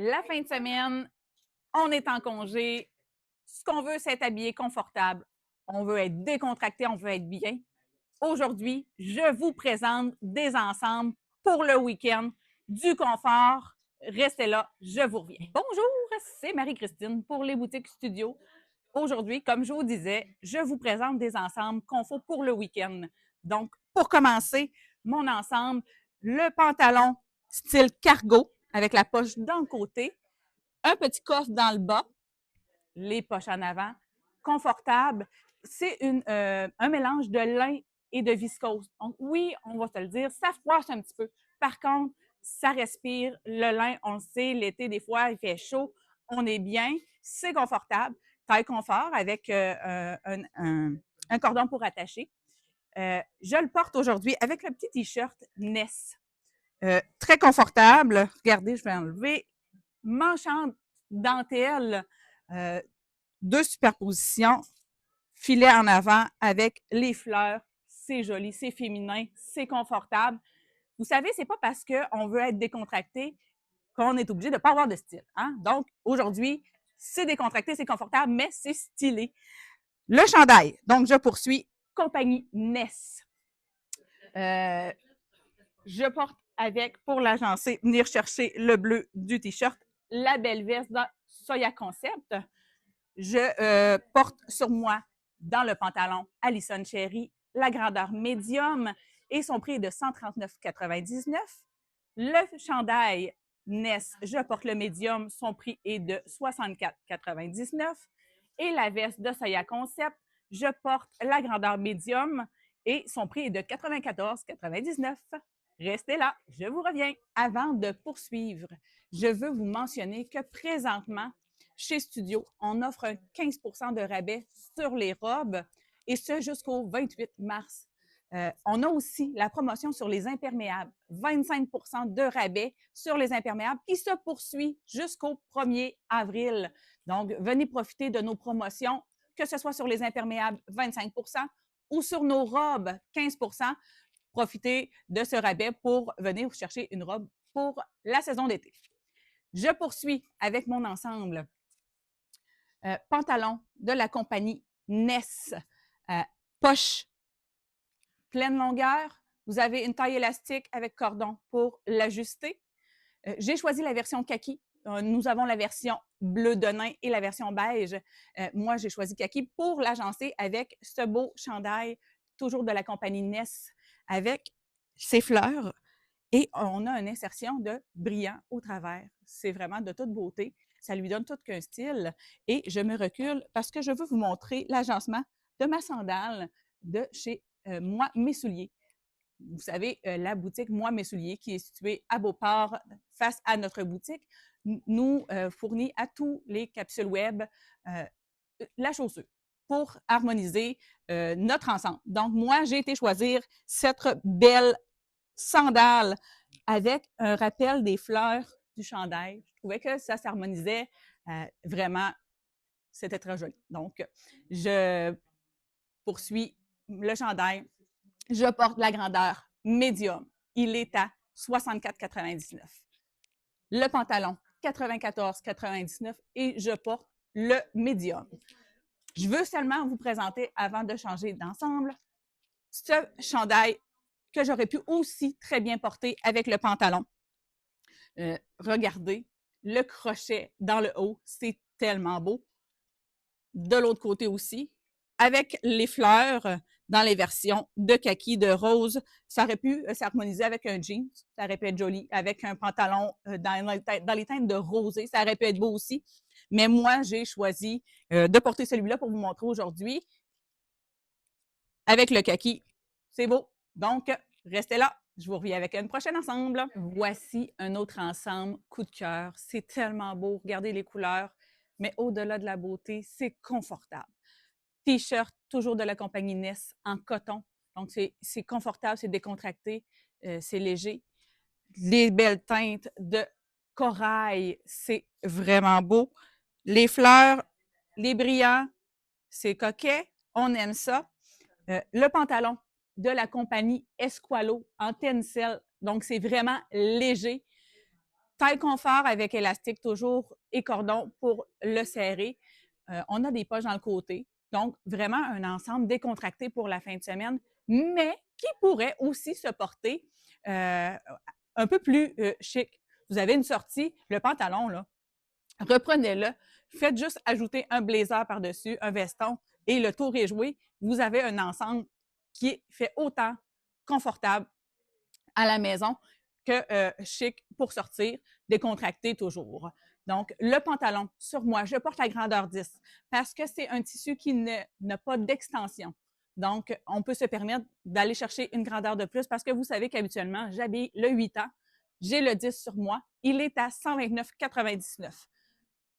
la fin de semaine, on est en congé. Ce qu'on veut, c'est être habillé confortable. On veut être décontracté, on veut être bien. Aujourd'hui, je vous présente des ensembles pour le week-end, du confort. Restez là, je vous reviens. Bonjour, c'est Marie-Christine pour les boutiques studio. Aujourd'hui, comme je vous disais, je vous présente des ensembles qu'on fait pour le week-end. Donc, pour commencer, mon ensemble, le pantalon style cargo avec la poche dans le côté, un petit coffre dans le bas, les poches en avant, confortable. C'est un mélange de lin et de viscose. Donc, oui, on va te le dire, ça froisse un petit peu. Par contre, ça respire. Le lin, on le sait, l'été, des fois, il fait chaud. On est bien. C'est confortable. Taille confort avec un cordon pour attacher. Je le porte aujourd'hui avec le petit T-shirt Ness. Très confortable. Regardez, je vais enlever. Manche en dentelle, deux superpositions, filet en avant avec les fleurs. C'est joli, c'est féminin, c'est confortable. Vous savez, c'est pas parce qu'on veut être décontracté qu'on est obligé de ne pas avoir de style. Hein? Donc, aujourd'hui, c'est décontracté, c'est confortable, mais c'est stylé. Le chandail. Donc, je poursuis. Compagnie Ness. Je porte avec, pour l'agencer, venir chercher le bleu du T-shirt, la belle veste dans Soya Concept. Je porte sur moi, dans le pantalon Allison Cherry, la grandeur médium et son prix est de 139,99. Le chandail Ness, je porte le médium, son prix est de 64,99. Et la veste de Soya Concept, je porte la grandeur médium et son prix est de 94,99. Restez là, je vous reviens. Avant de poursuivre, je veux vous mentionner que présentement, chez Studio, on offre un 15 de rabais sur les robes et ce jusqu'au 28 mars. On a aussi la promotion sur les imperméables, 25 de rabais sur les imperméables qui se poursuit jusqu'au 1er avril. Donc, venez profiter de nos promotions, que ce soit sur les imperméables, 25 ou sur nos robes, 15 profitez de ce rabais pour venir vous chercher une robe pour la saison d'été. Je poursuis avec mon ensemble pantalon de la compagnie Ness, poche pleine longueur. Vous avez une taille élastique avec cordon pour l'ajuster. J'ai choisi la version kaki. Nous avons la version bleu denain et la version beige. Moi, j'ai choisi kaki pour l'agencer avec ce beau chandail, toujours de la compagnie Ness, avec ses fleurs. Et on a une insertion de brillant au travers. C'est vraiment de toute beauté. Ça lui donne tout qu'un style. Et je me recule parce que je veux vous montrer l'agencement de ma sandale de chez Moi Mes Souliers. Vous savez, la boutique Moi Mes Souliers, qui est située à Beauport, face à notre boutique, nous fournit à tous les capsules web la chaussure pour harmoniser notre ensemble. Donc, moi, j'ai été choisir cette belle sandales avec un rappel des fleurs du chandail. Je trouvais que ça s'harmonisait vraiment. C'était très joli. Donc, je poursuis le chandail. Je porte la grandeur médium. Il est à 64,99. Le pantalon, 94,99 et je porte le médium. Je veux seulement vous présenter, avant de changer d'ensemble, ce chandail que j'aurais pu aussi très bien porter avec le pantalon. Regardez, le crochet dans le haut, c'est tellement beau. De l'autre côté aussi, avec les fleurs dans les versions de kaki, de rose, ça aurait pu s'harmoniser avec un jean, ça aurait pu être joli, avec un pantalon dans les teintes de rosé, ça aurait pu être beau aussi. Mais moi, j'ai choisi de porter celui-là pour vous montrer aujourd'hui. Avec le kaki, c'est beau. Donc, restez là. Je vous reviens avec une prochaine ensemble. Voici un autre ensemble coup de cœur. C'est tellement beau. Regardez les couleurs. Mais au-delà de la beauté, c'est confortable. T-shirt, toujours de la compagnie Ness, en coton. Donc, c'est confortable, c'est décontracté, c'est léger. Les belles teintes de corail, c'est vraiment beau. Les fleurs, les brillants, c'est coquet. On aime ça. Le pantalon de la compagnie Esqualo en tencel. Donc, c'est vraiment léger. taille confort avec élastique toujours et cordon pour le serrer. On a des poches dans le côté. Donc, vraiment un ensemble décontracté pour la fin de semaine, mais qui pourrait aussi se porter un peu plus chic. Vous avez une sortie, le pantalon, là, reprenez-le, faites juste ajouter un blazer par-dessus, un veston, et le tour est joué. Vous avez un ensemble qui fait autant confortable à la maison que chic pour sortir, décontracté toujours. Donc, le pantalon, sur moi, je porte la grandeur 10 parce que c'est un tissu qui n'a pas d'extension. Donc, on peut se permettre d'aller chercher une grandeur de plus parce que vous savez qu'habituellement, j'habille le 8 ans, j'ai le 10 sur moi, il est à 129,99.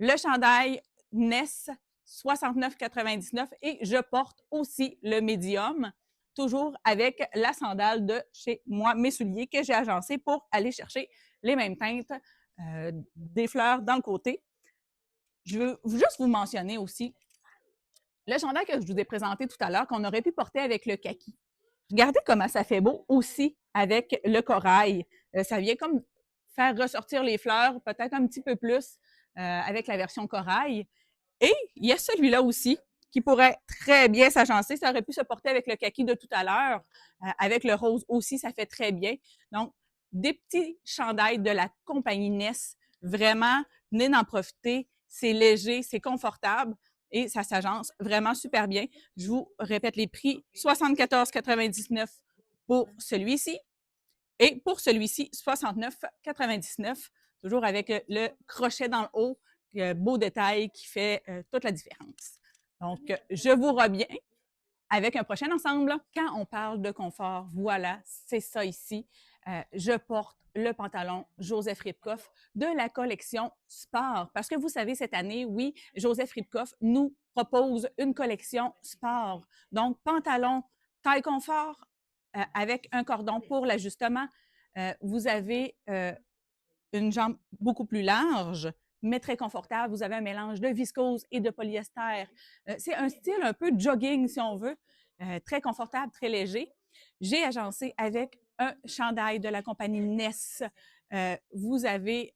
Le chandail Ness, 69,99 et je porte aussi le médium, toujours avec la sandale de chez moi, mes souliers que j'ai agencés pour aller chercher les mêmes teintes, des fleurs dans le côté. Je veux juste vous mentionner aussi le chandail que je vous ai présenté tout à l'heure, qu'on aurait pu porter avec le kaki. Regardez comment ça fait beau aussi avec le corail. Ça vient comme faire ressortir les fleurs peut-être un petit peu plus avec la version corail. Et il y a celui-là aussi qui pourrait très bien s'agencer. Ça aurait pu se porter avec le kaki de tout à l'heure. Avec le rose aussi, ça fait très bien. Donc, des petits chandails de la compagnie Ness. Vraiment, venez d'en profiter. C'est léger, c'est confortable et ça s'agence vraiment super bien. Je vous répète les prix. 74,99 pour celui-ci. Et pour celui-ci, 69,99, toujours avec le crochet dans le haut, beau détail qui fait toute la différence. Donc, je vous reviens avec un prochain ensemble. Quand on parle de confort, voilà, c'est ça ici. Je porte le pantalon Joseph Ribkoff de la collection Sport. Parce que vous savez, cette année, oui, Joseph Ribkoff nous propose une collection Sport. Donc, pantalon taille confort avec un cordon pour l'ajustement. Vous avez une jambe beaucoup plus large, mais très confortable. Vous avez un mélange de viscose et de polyester. C'est un style un peu jogging, si on veut, très confortable, très léger. J'ai agencé avec un chandail de la compagnie Ness. Vous avez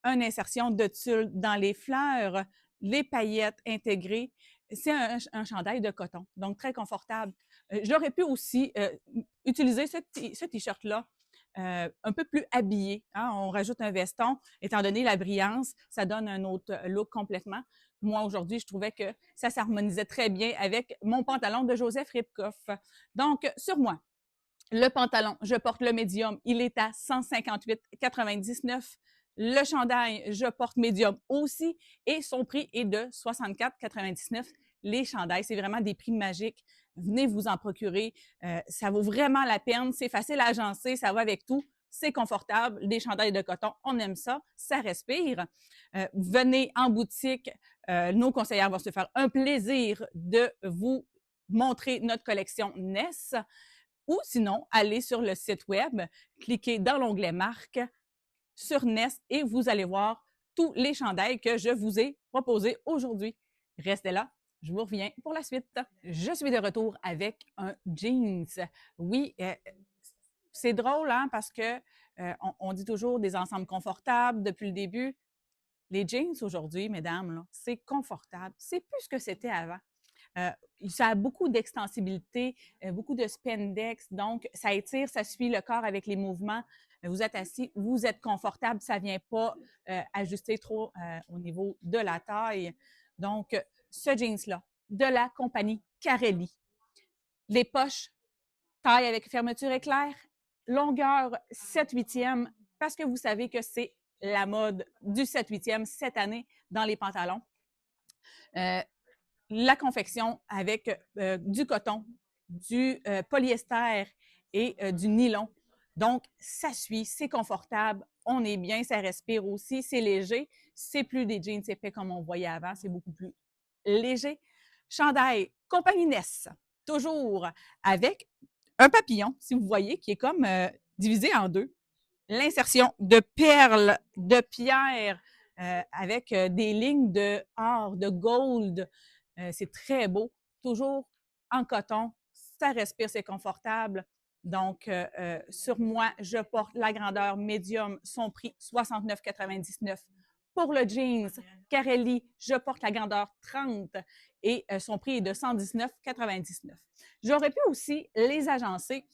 une insertion de tulle dans les fleurs, les paillettes intégrées. C'est un chandail de coton, donc très confortable. J'aurais pu aussi utiliser ce t-shirt-là un peu plus habillé. Hein? On rajoute un veston. Étant donné la brillance, ça donne un autre look complètement. Moi, aujourd'hui, je trouvais que ça s'harmonisait très bien avec mon pantalon de Joseph Ribkoff. Donc, sur moi, le pantalon, je porte le médium, il est à 158,99. Le chandail, je porte médium aussi et son prix est de 64,99. Les chandails, c'est vraiment des prix magiques. Venez vous en procurer. Ça vaut vraiment la peine. C'est facile à agencer, ça va avec tout. C'est confortable. Des chandails de coton, on aime ça. Ça respire. Venez en boutique. Nos conseillères vont se faire un plaisir de vous montrer notre collection Ness. Ou sinon, allez sur le site web, cliquez dans l'onglet marque sur Ness et vous allez voir tous les chandails que je vous ai proposés aujourd'hui. Restez là, je vous reviens pour la suite. Je suis de retour avec un jeans. Oui, c'est drôle, hein, parce que on dit toujours des ensembles confortables depuis le début. Les jeans aujourd'hui, mesdames, là, c'est confortable. C'est plus ce que c'était avant. Ça a beaucoup d'extensibilité, beaucoup de spandex, donc ça étire, ça suit le corps avec les mouvements. Vous êtes assis, vous êtes confortable, ça vient pas ajuster trop au niveau de la taille. Donc, ce jeans-là, de la compagnie Carelli. Les poches, taille avec fermeture éclair, longueur 7/8e, parce que vous savez que c'est la mode du 7/8e cette année dans les pantalons. La confection avec du coton, du polyester et du nylon. Donc, ça suit, c'est confortable, on est bien, ça respire aussi, c'est léger. C'est plus des jeans épais comme on voyait avant, c'est beaucoup plus léger. Chandail, compagnie Ness, toujours avec un papillon, si vous voyez, qui est comme divisé en deux. L'insertion de perles, de pierres avec des lignes de or, de gold. C'est très beau. Toujours en coton. Ça respire, c'est confortable. Donc, sur moi, je porte la grandeur médium, son prix 69,99. Pour le jeans Carelli, je porte la grandeur 30 et son prix est de 119,99. J'aurais pu aussi les agencer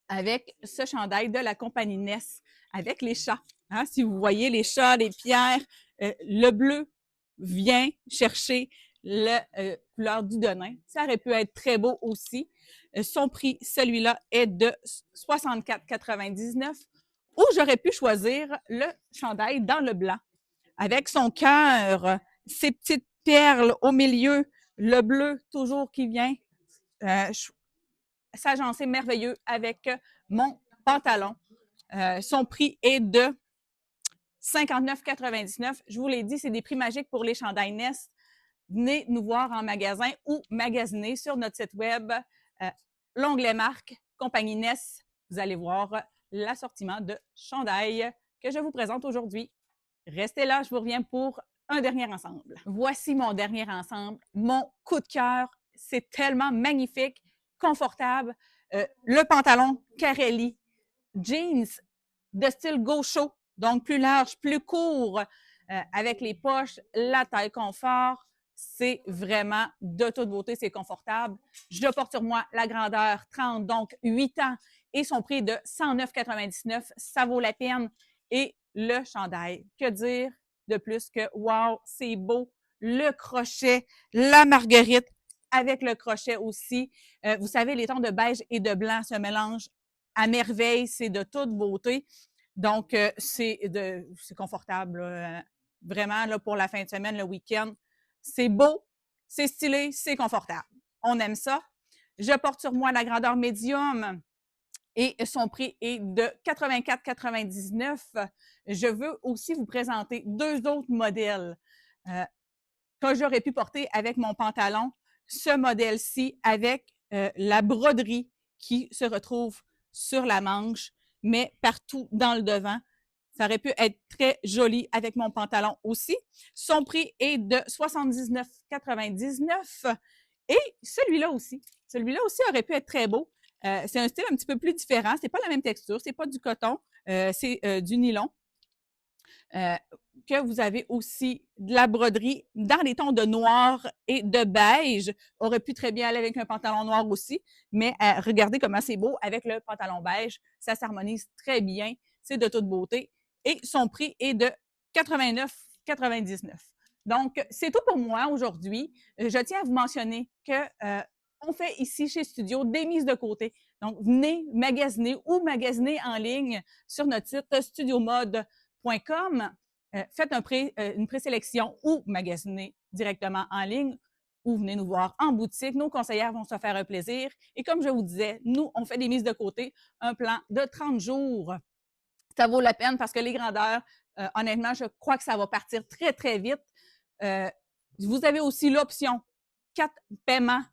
avec ce chandail de la compagnie Ness, avec les chats. Hein? Si vous voyez les chats, les pierres, le bleu vient chercher la couleur du Denain. Ça aurait pu être très beau aussi. Son prix, celui-là, est de 64,99. Ou j'aurais pu choisir le chandail dans le blanc, avec son cœur, ses petites perles au milieu, le bleu toujours qui vient s'agencer merveilleux avec mon pantalon. Son prix est de 59,99. Je vous l'ai dit, c'est des prix magiques pour les chandails Nest. Venez nous voir en magasin ou magasiner sur notre site web, l'onglet marque, compagnie Nest. Vous allez voir l'assortiment de chandails que je vous présente aujourd'hui. Restez là, je vous reviens pour un dernier ensemble. Voici mon dernier ensemble, mon coup de cœur. C'est tellement magnifique, confortable. Le pantalon Carelli, jeans de style gaucho, donc plus large, plus court, avec les poches, la taille confort. C'est vraiment de toute beauté, c'est confortable. Je porte sur moi la grandeur 30, donc 8 ans, et son prix de 109,99. Ça vaut la peine. Et le chandail, que dire de plus que wow, c'est beau. Le crochet, la marguerite avec le crochet aussi. Vous savez, les tons de beige et de blanc se mélangent à merveille. C'est de toute beauté. Donc, c'est confortable. Vraiment, là, pour la fin de semaine, le week-end. C'est beau, c'est stylé, c'est confortable. On aime ça. Je porte sur moi la grandeur médium et son prix est de 84,99. Je veux aussi vous présenter deux autres modèles que j'aurais pu porter avec mon pantalon. Ce modèle-ci avec la broderie qui se retrouve sur la manche, mais partout dans le devant. Ça aurait pu être très joli avec mon pantalon aussi. Son prix est de 79,99. Et celui-là aussi. Celui-là aussi aurait pu être très beau. C'est un style un petit peu plus différent. C'est pas la même texture. C'est pas du coton. C'est du nylon. Que vous avez aussi de la broderie dans les tons de noir et de beige. Aurait pu très bien aller avec un pantalon noir aussi, mais regardez comment c'est beau avec le pantalon beige. Ça s'harmonise très bien. C'est de toute beauté. Et son prix est de 89,99. Donc, c'est tout pour moi aujourd'hui. Je tiens à vous mentionner que on fait ici chez Studio des mises de côté. Donc, venez magasiner ou magasiner en ligne sur notre site studiomode.com. Faites une présélection ou magasinez directement en ligne ou venez nous voir en boutique. Nos conseillères vont se faire un plaisir. Et comme je vous disais, nous, on fait des mises de côté, un plan de 30 jours. Ça vaut la peine parce que les grandeurs, honnêtement, je crois que ça va partir très, très vite. Vous avez aussi l'option 4 paiements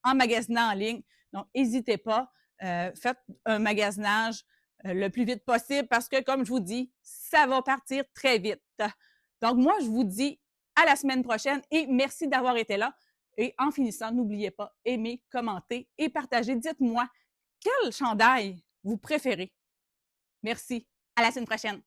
en magasinant en ligne. Donc, n'hésitez pas. Faites un magasinage le plus vite possible parce que, comme je vous dis, ça va partir très vite. Donc, moi, je vous dis à la semaine prochaine et merci d'avoir été là. Et en finissant, n'oubliez pas, aimer, commenter et partager. Dites-moi quel chandail vous préférez. Merci. À la semaine prochaine.